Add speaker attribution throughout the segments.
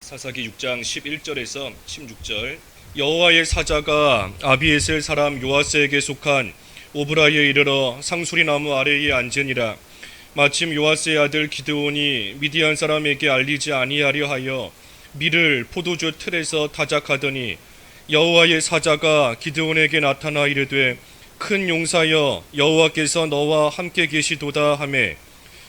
Speaker 1: 사사기 6장 11절에서 16절. 여호와의 사자가 아비에셀 사람 요아스에게 속한 오브라에 이르러 상수리 나무 아래에 앉으니라. 마침 요아스의 아들 기드온이 미디안 사람에게 알리지 아니하려 하여 밀을 포도주 틀에서 타작하더니 여호와의 사자가 기드온에게 나타나 이르되 큰 용사여 여호와께서 너와 함께 계시도다 하매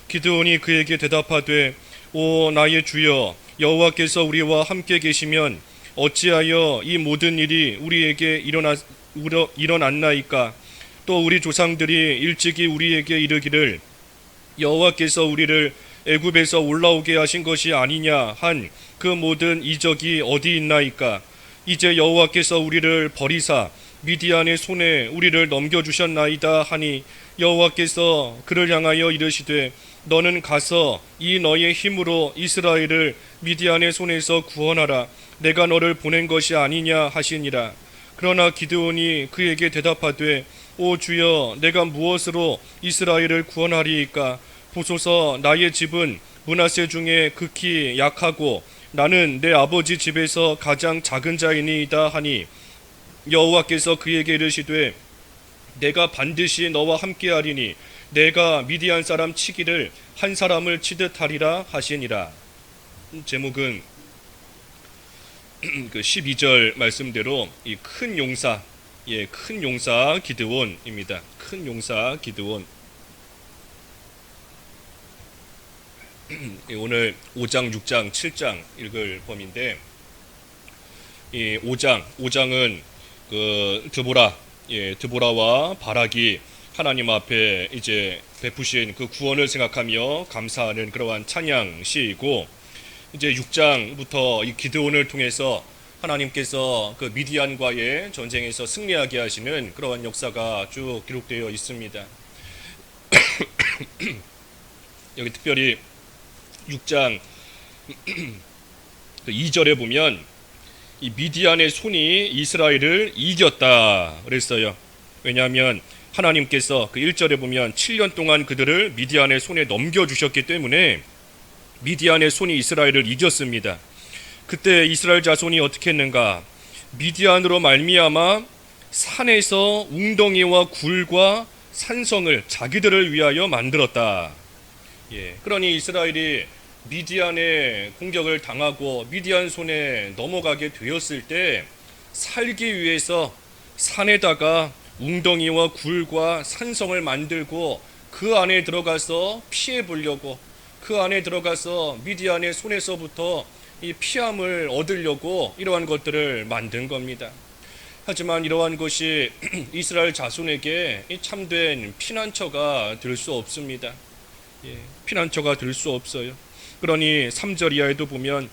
Speaker 1: 기드온이 그에게 대답하되 오 나의 주여 여호와께서 우리와 함께 계시면 어찌하여 이 모든 일이 우리에게 일어났나이까. 또 우리 조상들이 일찍이 우리에게 이르기를 여호와께서 우리를 애굽에서 올라오게 하신 것이 아니냐 한 그 모든 이적이 어디 있나이까. 이제 여호와께서 우리를 버리사 미디안의 손에 우리를 넘겨주셨나이다 하니 여호와께서 그를 향하여 이르시되 너는 가서 이 너의 힘으로 이스라엘을 미디안의 손에서 구원하라. 내가 너를 보낸 것이 아니냐 하시니라. 그러나 기드온이 그에게 대답하되 오 주여 내가 무엇으로 이스라엘을 구원하리이까. 보소서 나의 집은 므낫세 중에 극히 약하고 나는 내 아버지 집에서 가장 작은 자이니이다 하니 여호와께서 그에게 이르시되 내가 반드시 너와 함께하리니 내가 미디안 사람 치기를 한 사람을 치듯 하리라 하시니라. 제목은 그 12절 말씀대로 이 큰 용사, 큰 용사 기드온입니다. 큰 용사 기드온. 오늘 5장, 6장, 7장 읽을 범인데, 이 5장은 그 드보라와 바락이 하나님 앞에 이제 베푸신 그 구원을 생각하며 감사하는 그러한 찬양 시이고, 이제 6장부터 이 기드온을 통해서 하나님께서 그 미디안과의 전쟁에서 승리하게 하시는 그러한 역사가 쭉 기록되어 있습니다. 여기 특별히 6장 2절에 보면 이 미디안의 손이 이스라엘을 이겼다 그랬어요. 왜냐하면 하나님께서 그 1절에 보면 7년 동안 그들을 미디안의 손에 넘겨주셨기 때문에 미디안의 손이 이스라엘을 이겼습니다. 그때 이스라엘 자손이 어떻게 했는가? 미디안으로 말미암아 산에서 웅덩이와 굴과 산성을 자기들을 위하여 만들었다. 그러니 이스라엘이 미디안의 공격을 당하고 미디안 손에 넘어가게 되었을 때 살기 위해서 산에다가 웅덩이와 굴과 산성을 만들고 그 안에 들어가서 피해 보려고, 그 안에 들어가서 미디안의 손에서부터 이 피함을 얻으려고 이러한 것들을 만든 겁니다. 하지만 이러한 것이 이스라엘 자손에게 참된 피난처가 될 수 없습니다. 피난처가 될 수 없어요. 그러니 3절 이하에도 보면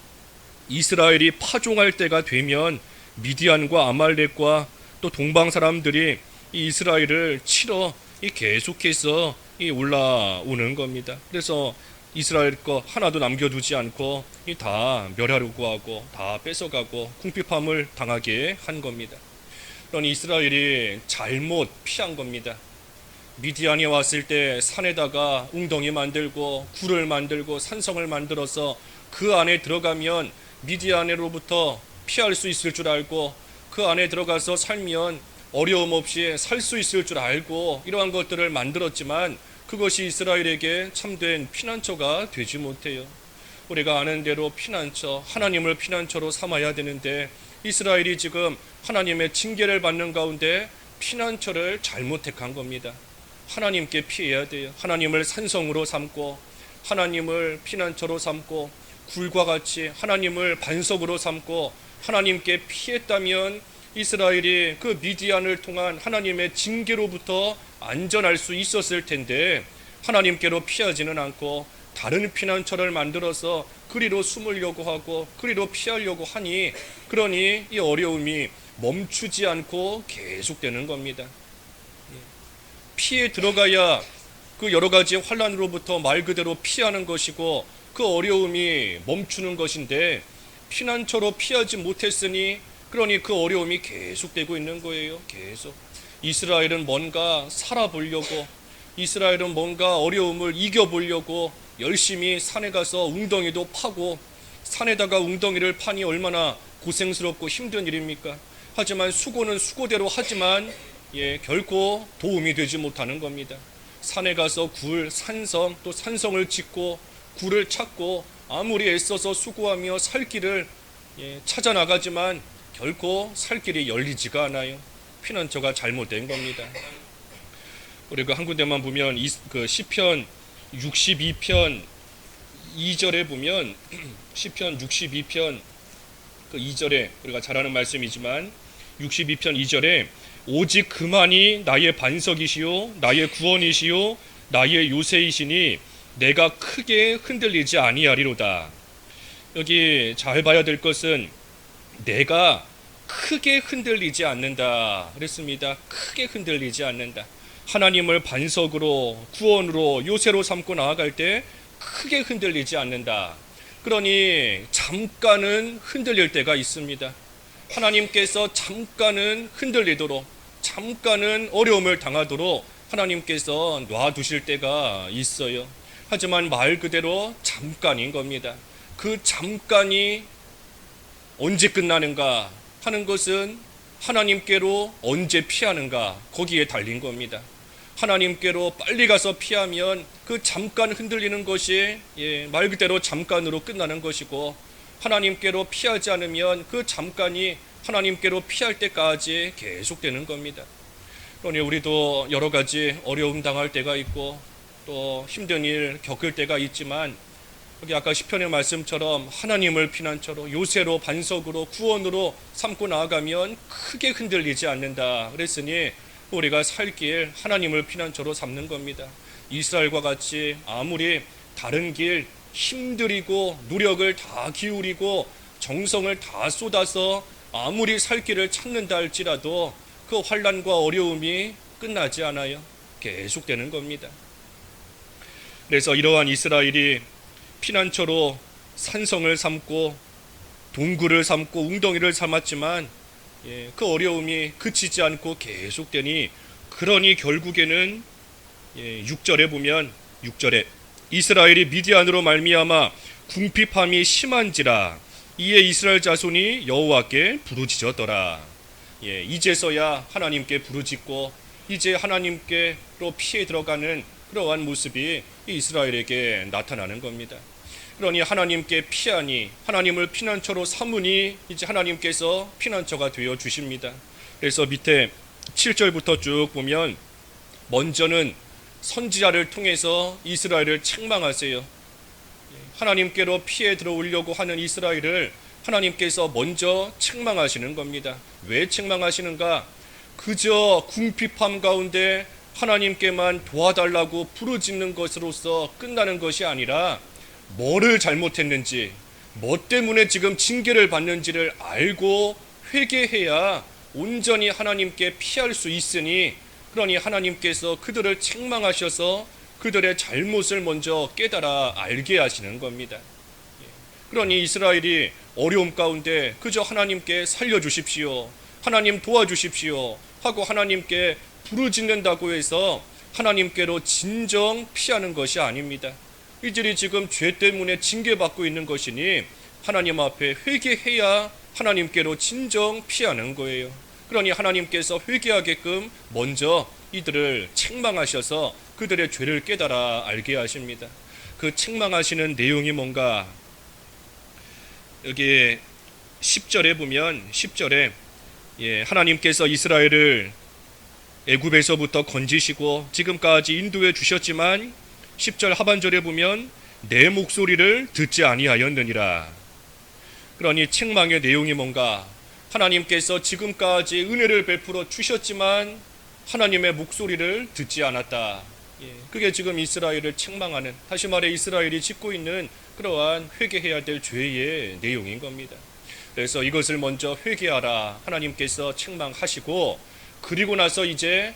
Speaker 1: 이스라엘이 파종할 때가 되면 미디안과 아말렉과 또 동방 사람들이 이 이스라엘을 치러 계속해서 올라오는 겁니다. 그래서 이스라엘 거 하나도 남겨두지 않고 다 멸하려고 하고 다 뺏어가고 궁핍함을 당하게 한 겁니다. 그러니 이스라엘이 잘못 피한 겁니다. 미디안이 왔을 때 산에다가 웅덩이 만들고 굴을 만들고 산성을 만들어서 그 안에 들어가면 미디안으로부터 피할 수 있을 줄 알고 그 안에 들어가서 살면 어려움 없이 살 수 있을 줄 알고 이러한 것들을 만들었지만 그것이 이스라엘에게 참된 피난처가 되지 못해요. 우리가 아는 대로 피난처, 하나님을 피난처로 삼아야 되는데 이스라엘이 지금 하나님의 징계를 받는 가운데 피난처를 잘못 택한 겁니다. 하나님께 피해야 돼요. 하나님을 산성으로 삼고 하나님을 피난처로 삼고 굴과 같이 하나님을 반석으로 삼고 하나님께 피했다면 이스라엘이 그 미디안을 통한 하나님의 징계로부터 안전할 수 있었을 텐데 하나님께로 피하지는 않고 다른 피난처를 만들어서 그리로 숨으려고 하고 그리로 피하려고 하니 그러니 이 어려움이 멈추지 않고 계속되는 겁니다. 피해 들어가야 그 여러 가지 환난으로부터 말 그대로 피하는 것이고 그 어려움이 멈추는 것인데 피난처로 피하지 못했으니 그러니 그 어려움이 계속되고 있는 거예요. 계속. 이스라엘은 뭔가 살아보려고, 이스라엘은 뭔가 어려움을 이겨보려고 열심히 산에 가서 웅덩이도 파고 산에다가 웅덩이를 파니 얼마나 고생스럽고 힘든 일입니까? 하지만 수고는 수고대로 하지만 결코 도움이 되지 못하는 겁니다. 산에 가서 굴, 산성, 또 산성을 짓고 굴을 찾고 아무리 애써서 수고하며 살 길을 찾아 나가지만 결코 살 길이 열리지가 않아요. 피난처가 잘못된 겁니다. 우리가 한 군데만 보면 그 시편 62편 2절에 보면 시편 62편 그 2절에 우리가 잘 아는 말씀이지만 62편 2절에 오직 그만이 나의 반석이시요 나의 구원이시요 나의 요새이시니 내가 크게 흔들리지 아니하리로다. 여기 잘 봐야 될 것은 내가 크게 흔들리지 않는다 그랬습니다. 크게 흔들리지 않는다. 하나님을 반석으로 구원으로 요새로 삼고 나아갈 때 크게 흔들리지 않는다. 그러니 잠깐은 흔들릴 때가 있습니다. 하나님께서 잠깐은 흔들리도록, 잠깐은 어려움을 당하도록 하나님께서 놔두실 때가 있어요. 하지만 말 그대로 잠깐인 겁니다. 그 잠깐이 언제 끝나는가 하는 것은 하나님께로 언제 피하는가 거기에 달린 겁니다. 하나님께로 빨리 가서 피하면 그 잠깐 흔들리는 것이 말 그대로 잠깐으로 끝나는 것이고, 하나님께로 피하지 않으면 그 잠깐이 하나님께로 피할 때까지 계속되는 겁니다. 그러니 우리도 여러 가지 어려움 당할 때가 있고 또 힘든 일 겪을 때가 있지만, 여기 아까 시편의 말씀처럼 하나님을 피난처로 요새로 반석으로 구원으로 삼고 나아가면 크게 흔들리지 않는다 그랬으니 우리가 살 길 하나님을 피난처로 삼는 겁니다. 이스라엘과 같이 아무리 다른 길 힘들이고 노력을 다 기울이고 정성을 다 쏟아서 아무리 살 길을 찾는다 할지라도 그 환난과 어려움이 끝나지 않아요. 계속되는 겁니다. 그래서 이러한 이스라엘이 피난처로 산성을 삼고 동굴을 삼고 웅덩이를 삼았지만 그 어려움이 그치지 않고 계속되니, 그러니 결국에는 6절에 보면 6절에 이스라엘이 미디안으로 말미암아 궁핍함이 심한지라 이에 이스라엘 자손이 여호와께 부르짖었더라. 이제서야 하나님께 부르짖고 이제 하나님께로 피해 들어가는 그러한 모습이 이스라엘에게 나타나는 겁니다. 그러니 하나님께 피하니, 하나님을 피난처로 삼으니 이제 하나님께서 피난처가 되어 주십니다. 그래서 밑에 7절부터 쭉 보면 먼저는 선지자를 통해서 이스라엘을 책망하세요. 하나님께로 피해 들어오려고 하는 이스라엘을 하나님께서 먼저 책망하시는 겁니다. 왜 책망하시는가? 그저 궁핍함 가운데 하나님께만 도와달라고 부르짖는 것으로서 끝나는 것이 아니라 뭐를 잘못했는지, 뭐 때문에 지금 징계를 받는지를 알고 회개해야 온전히 하나님께 피할 수 있으니, 그러니 하나님께서 그들을 책망하셔서 그들의 잘못을 먼저 깨달아 알게 하시는 겁니다. 그러니 이스라엘이 어려움 가운데 그저 하나님께 살려주십시오, 하나님 도와주십시오 하고 하나님께 부르짖는다고 해서 하나님께로 진정 피하는 것이 아닙니다. 이들이 지금 죄 때문에 징계받고 있는 것이니 하나님 앞에 회개해야 하나님께로 진정 피하는 거예요. 그러니 하나님께서 회개하게끔 먼저 이들을 책망하셔서 그들의 죄를 깨달아 알게 하십니다. 그 책망하시는 내용이 뭔가? 여기 10절에 보면 10절에 하나님께서 이스라엘을 애굽에서부터 건지시고 지금까지 인도해 주셨지만 10절 하반절에 보면 내 목소리를 듣지 아니하였느니라. 그러니 책망의 내용이 뭔가? 하나님께서 지금까지 은혜를 베풀어 주셨지만 하나님의 목소리를 듣지 않았다. 그게 지금 이스라엘을 책망하는, 다시 말해 이스라엘이 짓고 있는 그러한 회개해야 될 죄의 내용인 겁니다. 그래서 이것을 먼저 회개하라 하나님께서 책망하시고, 그리고 나서 이제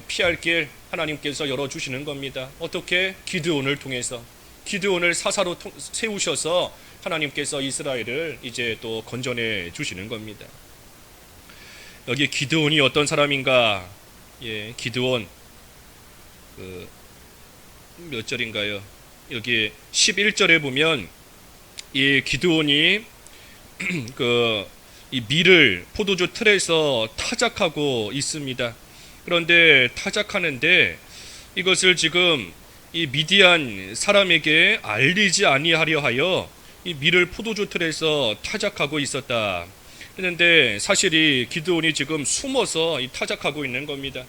Speaker 1: 피할 길 하나님께서 열어주시는 겁니다. 어떻게? 기드온을 통해서, 기드온을 사사로 세우셔서 하나님께서 이스라엘을 이제 또 건져내 주시는 겁니다. 여기 기드온이 어떤 사람인가? 기드온 몇 절인가요? 여기 11절에 보면 이 기드온이 이 밀을 포도주 틀에서 타작하고 있습니다. 그런데 타작하는데 이것을 지금 이 미디안 사람에게 알리지 아니하려 하여 이 밀을 포도주 틀에서 타작하고 있었다. 그런데 사실 이 기드온이 지금 숨어서 이 타작하고 있는 겁니다.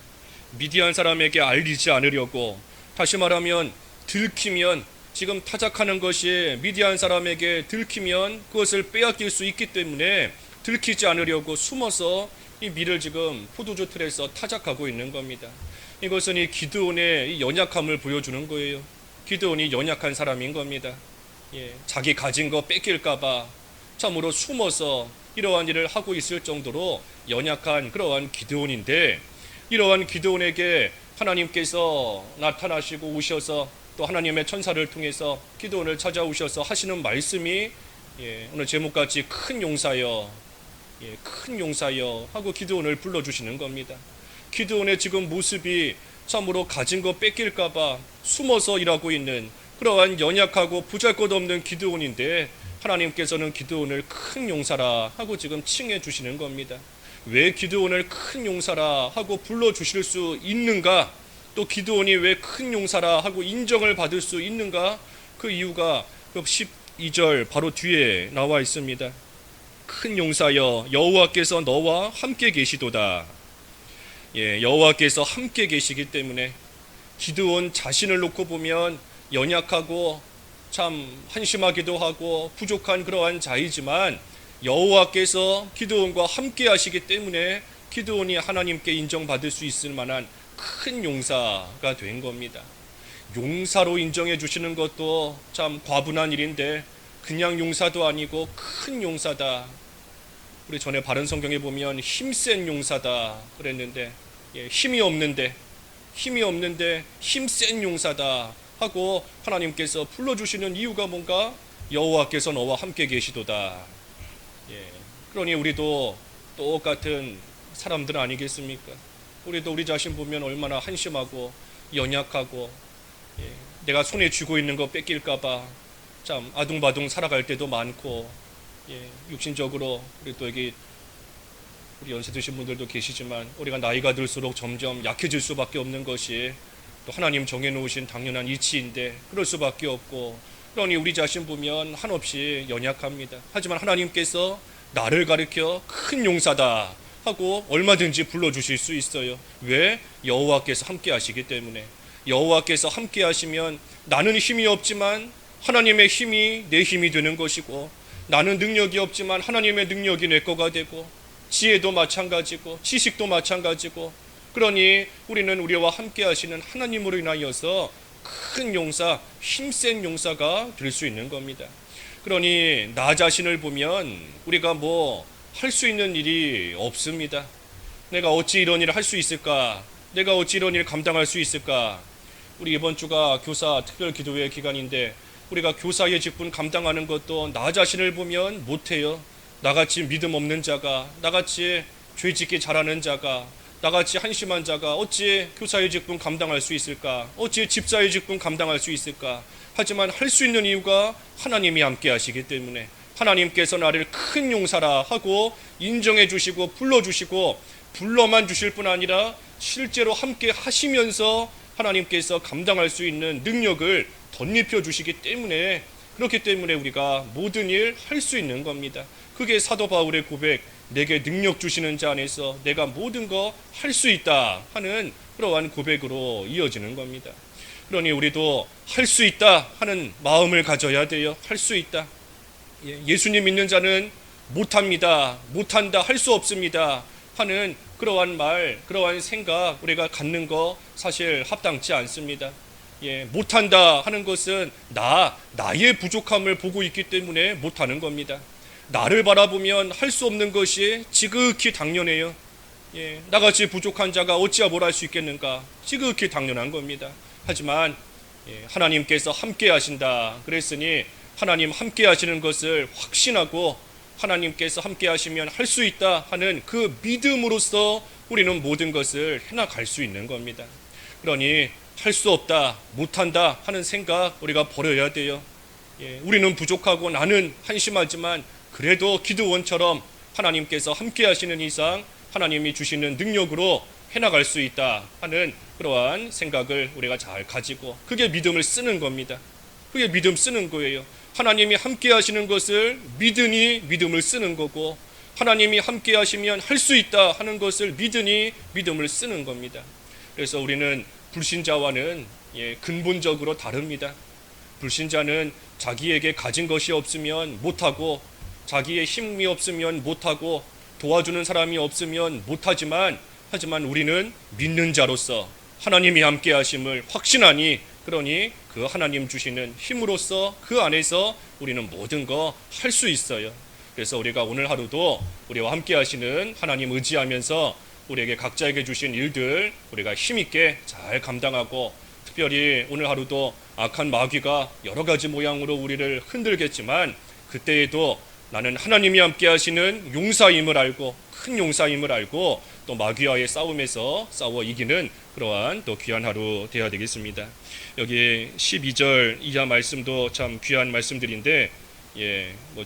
Speaker 1: 미디안 사람에게 알리지 않으려고, 다시 말하면 들키면, 지금 타작하는 것이 미디안 사람에게 들키면 그것을 빼앗길 수 있기 때문에 들키지 않으려고 숨어서 이 밀을 지금 포도주 틀에서 타작하고 있는 겁니다. 이것은 이 기드온의 이 연약함을 보여주는 거예요. 기드온이 연약한 사람인 겁니다. 자기 가진 거 뺏길까봐 참으로 숨어서 이러한 일을 하고 있을 정도로 연약한 그러한 기드온인데, 이러한 기드온에게 하나님께서 나타나시고 오셔서 또 하나님의 천사를 통해서 기드온을 찾아오셔서 하시는 말씀이 오늘 제목같이 큰 용사여, 큰 용사여 하고 기드온을 불러주시는 겁니다. 기드온의 지금 모습이 참으로 가진 거 뺏길까봐 숨어서 일하고 있는 그러한 연약하고 보잘것없는 기드온인데, 하나님께서는 기드온을 큰 용사라 하고 지금 칭해 주시는 겁니다. 왜 기드온을 큰 용사라 하고 불러주실 수 있는가, 또 기드온이 왜 큰 용사라 하고 인정을 받을 수 있는가, 그 이유가 12절 바로 뒤에 나와 있습니다. 큰 용사여, 여호와께서 너와 함께 계시도다. 여호와께서 함께 계시기 때문에 기드온 자신을 놓고 보면 연약하고 참 한심하기도 하고 부족한 그러한 자이지만, 여호와께서 기드온과 함께 하시기 때문에 기드온이 하나님께 인정받을 수 있을 만한 큰 용사가 된 겁니다. 용사로 인정해 주시는 것도 참 과분한 일인데, 그냥 용사도 아니고 큰 용사다. 우리 전에 바른 성경에 보면 힘센 용사다 그랬는데, 힘이 없는데 힘센 용사다 하고 하나님께서 불러주시는 이유가 뭔가, 여호와께서 너와 함께 계시도다. 그러니 우리도 똑같은 사람들 아니겠습니까? 우리도 우리 자신 보면 얼마나 한심하고 연약하고, 내가 손에 쥐고 있는 거 뺏길까봐 참 아둥바둥 살아갈 때도 많고, 육신적으로 우리 또 여기 우리 연세 드신 분들도 계시지만, 우리가 나이가 들수록 점점 약해질 수밖에 없는 것이 또 하나님 정해놓으신 당연한 이치인데 그럴 수밖에 없고, 그러니 우리 자신 보면 한없이 연약합니다. 하지만 하나님께서 나를 가리켜 큰 용사다 하고 얼마든지 불러주실 수 있어요. 왜? 여호와께서 함께 하시기 때문에. 여호와께서 함께 하시면 나는 힘이 없지만 하나님의 힘이 내 힘이 되는 것이고, 나는 능력이 없지만 하나님의 능력이 내 거가 되고, 지혜도 마찬가지고 지식도 마찬가지고, 그러니 우리는 우리와 함께 하시는 하나님으로 인하여서 큰 용사, 힘센 용사가 될 수 있는 겁니다. 그러니 나 자신을 보면 우리가 뭐 할 수 있는 일이 없습니다. 내가 어찌 이런 일을 할 수 있을까? 내가 어찌 이런 일을 감당할 수 있을까? 우리 이번 주가 교사 특별 기도회 기간인데, 우리가 교사의 직분 감당하는 것도 나 자신을 보면 못해요. 나같이 믿음 없는 자가, 나같이 죄짓기 잘하는 자가, 나같이 한심한 자가 어찌 교사의 직분 감당할 수 있을까? 어찌 집사의 직분 감당할 수 있을까? 하지만 할 수 있는 이유가 하나님이 함께 하시기 때문에, 하나님께서 나를 큰 용사라 하고 인정해 주시고 불러주시고, 불러만 주실 뿐 아니라 실제로 함께 하시면서 하나님께서 감당할 수 있는 능력을 덧입혀 주시기 때문에, 그렇기 때문에 우리가 모든 일 할 수 있는 겁니다. 그게 사도 바울의 고백, 내게 능력 주시는 자 안에서 내가 모든 거 할 수 있다 하는 그러한 고백으로 이어지는 겁니다. 그러니 우리도 할 수 있다 하는 마음을 가져야 돼요. 할 수 있다. 예수님 믿는 자는 못합니다, 못한다, 할 수 없습니다 하는 그러한 말, 그러한 생각 우리가 갖는 거 사실 합당치 않습니다. 못한다 하는 것은 나의 부족함을 보고 있기 때문에 못하는 겁니다. 나를 바라보면 할 수 없는 것이 지극히 당연해요. 나같이 부족한 자가 어찌야 뭘 할 수 있겠는가? 지극히 당연한 겁니다. 하지만 하나님께서 함께 하신다 그랬으니, 하나님 함께 하시는 것을 확신하고 하나님께서 함께 하시면 할 수 있다 하는 그 믿음으로써 우리는 모든 것을 해나갈 수 있는 겁니다. 그러니 할 수 없다, 못한다 하는 생각 우리가 버려야 돼요. 우리는 부족하고 나는 한심하지만 그래도 기드온처럼 하나님께서 함께 하시는 이상 하나님이 주시는 능력으로 해나갈 수 있다 하는 그러한 생각을 우리가 잘 가지고, 그게 믿음을 쓰는 겁니다. 그게 믿음 쓰는 거예요. 하나님이 함께 하시는 것을 믿으니 믿음을 쓰는 거고, 하나님이 함께 하시면 할 수 있다 하는 것을 믿으니 믿음을 쓰는 겁니다. 그래서 우리는 불신자와는 근본적으로 다릅니다. 불신자는 자기에게 가진 것이 없으면 못하고, 자기의 힘이 없으면 못하고, 도와주는 사람이 없으면 못하지만, 하지만 우리는 믿는 자로서 하나님이 함께 하심을 확신하니, 그러니 그 하나님 주시는 힘으로써 그 안에서 우리는 모든 거 할 수 있어요. 그래서 우리가 오늘 하루도 우리와 함께 하시는 하나님 의지하면서 우리에게 각자에게 주신 일들 우리가 힘있게 잘 감당하고, 특별히 오늘 하루도 악한 마귀가 여러 가지 모양으로 우리를 흔들겠지만 그때에도 나는 하나님이 함께 하시는 용사임을 알고, 큰 용사임을 알고 또 마귀와의 싸움에서 싸워 이기는 그러한 또 귀한 하루 되어야 되겠습니다. 여기 12절 이하 말씀도 참 귀한 말씀들인데,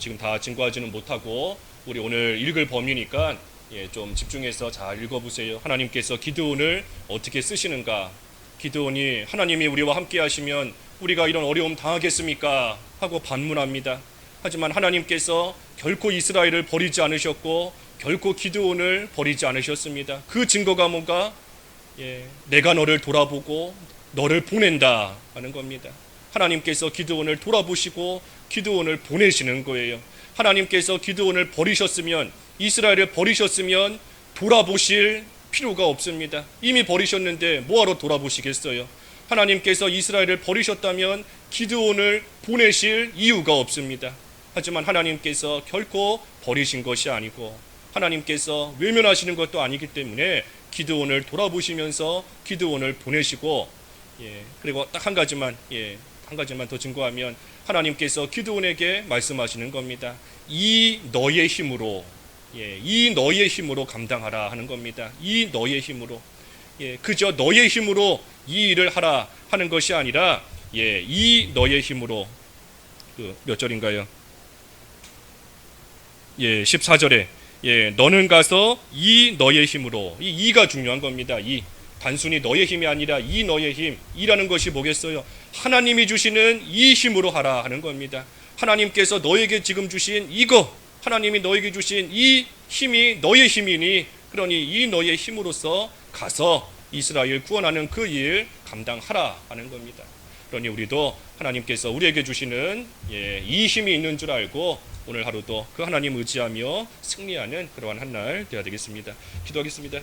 Speaker 1: 지금 다 증거하지는 못하고 우리 오늘 읽을 범위니까 좀 집중해서 잘 읽어보세요. 하나님께서 기드온을 어떻게 쓰시는가? 기드온이 하나님이 우리와 함께 하시면 우리가 이런 어려움 당하겠습니까? 하고 반문합니다. 하지만 하나님께서 결코 이스라엘을 버리지 않으셨고 결코 기드온을 버리지 않으셨습니다. 그 증거가 뭔가? 내가 너를 돌아보고 너를 보낸다 하는 겁니다. 하나님께서 기드온을 돌아보시고 기드온을 보내시는 거예요. 하나님께서 기드온을 버리셨으면, 이스라엘을 버리셨으면 돌아보실 필요가 없습니다. 이미 버리셨는데 뭐하러 돌아보시겠어요? 하나님께서 이스라엘을 버리셨다면 기드온을 보내실 이유가 없습니다. 하지만 하나님께서 결코 버리신 것이 아니고 하나님께서 외면하시는 것도 아니기 때문에 기드온을 돌아보시면서 기드온을 보내시고, 그리고 딱 한 가지만 더 증거하면 하나님께서 기드온에게 말씀하시는 겁니다. 이 너의 힘으로 감당하라 하는 겁니다. 이 너의 힘으로, 그저 너의 힘으로 이 일을 하라 하는 것이 아니라, 이 너의 힘으로, 몇 절인가요? 14절에 너는 가서 이 너의 힘으로, 이 이가 중요한 겁니다. 이 단순히 너의 힘이 아니라 이 너의 힘, 이라는 것이 뭐겠어요? 하나님이 주시는 이 힘으로 하라 하는 겁니다. 하나님께서 너에게 지금 주신 이거, 하나님이 너에게 주신 이 힘이 너의 힘이니, 그러니 이 너의 힘으로서 가서 이스라엘 구원하는 그 일 감당하라 하는 겁니다. 그러니 우리도 하나님께서 우리에게 주시는 이 힘이 있는 줄 알고 오늘 하루도 그 하나님 의지하며 승리하는 그러한 한 날 되어야 되겠습니다. 기도하겠습니다.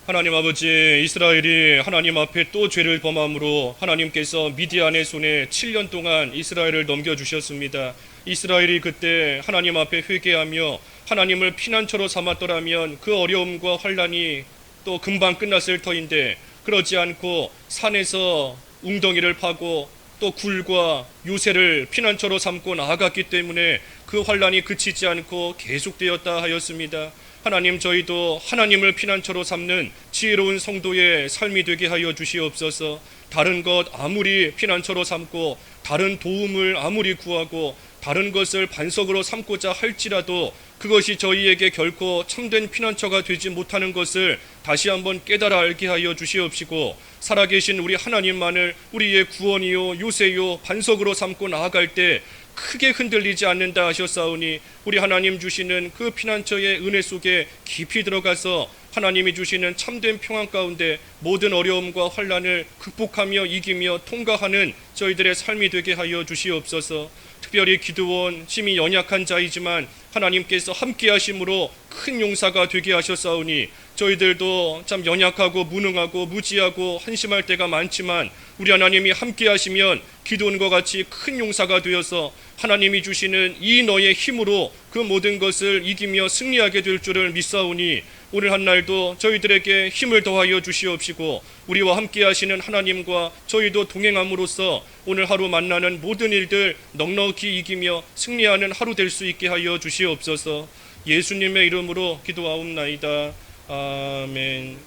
Speaker 1: 하나님 아버지, 이스라엘이 하나님 앞에 또 죄를 범함으로 하나님께서 미디안의 손에 7년 동안 이스라엘을 넘겨주셨습니다. 이스라엘이 그때 하나님 앞에 회개하며 하나님을 피난처로 삼았더라면 그 어려움과 환난이 또 금방 끝났을 터인데, 그러지 않고 산에서 웅덩이를 파고 또 굴과 요새를 피난처로 삼고 나아갔기 때문에 그 환난이 그치지 않고 계속되었다 하였습니다. 하나님, 저희도 하나님을 피난처로 삼는 지혜로운 성도의 삶이 되게 하여 주시옵소서. 다른 것 아무리 피난처로 삼고 다른 도움을 아무리 구하고 다른 것을 반석으로 삼고자 할지라도 그것이 저희에게 결코 참된 피난처가 되지 못하는 것을 다시 한번 깨달아 알게 하여 주시옵시고, 살아계신 우리 하나님만을 우리의 구원이요 요새요 반석으로 삼고 나아갈 때 크게 흔들리지 않는다 하셨사오니, 우리 하나님 주시는 그 피난처의 은혜 속에 깊이 들어가서 하나님이 주시는 참된 평안 가운데 모든 어려움과 환난을 극복하며 이기며 통과하는 저희들의 삶이 되게 하여 주시옵소서. 특별히 기드온 심히 연약한 자이지만 하나님께서 함께 하심으로 큰 용사가 되게 하셨사오니, 저희들도 참 연약하고 무능하고 무지하고 한심할 때가 많지만 우리 하나님이 함께 하시면 기드온과 같이 큰 용사가 되어서 하나님이 주시는 이 너의 힘으로 그 모든 것을 이기며 승리하게 될 줄을 믿사오니, 오늘 한 날도 저희들에게 힘을 더하여 주시옵시고 우리와 함께 하시는 하나님과 저희도 동행함으로써 오늘 하루 만나는 모든 일들 넉넉히 이기며 승리하는 하루 될 수 있게 하여 주시옵소서. 예수님의 이름으로 기도하옵나이다. 아멘.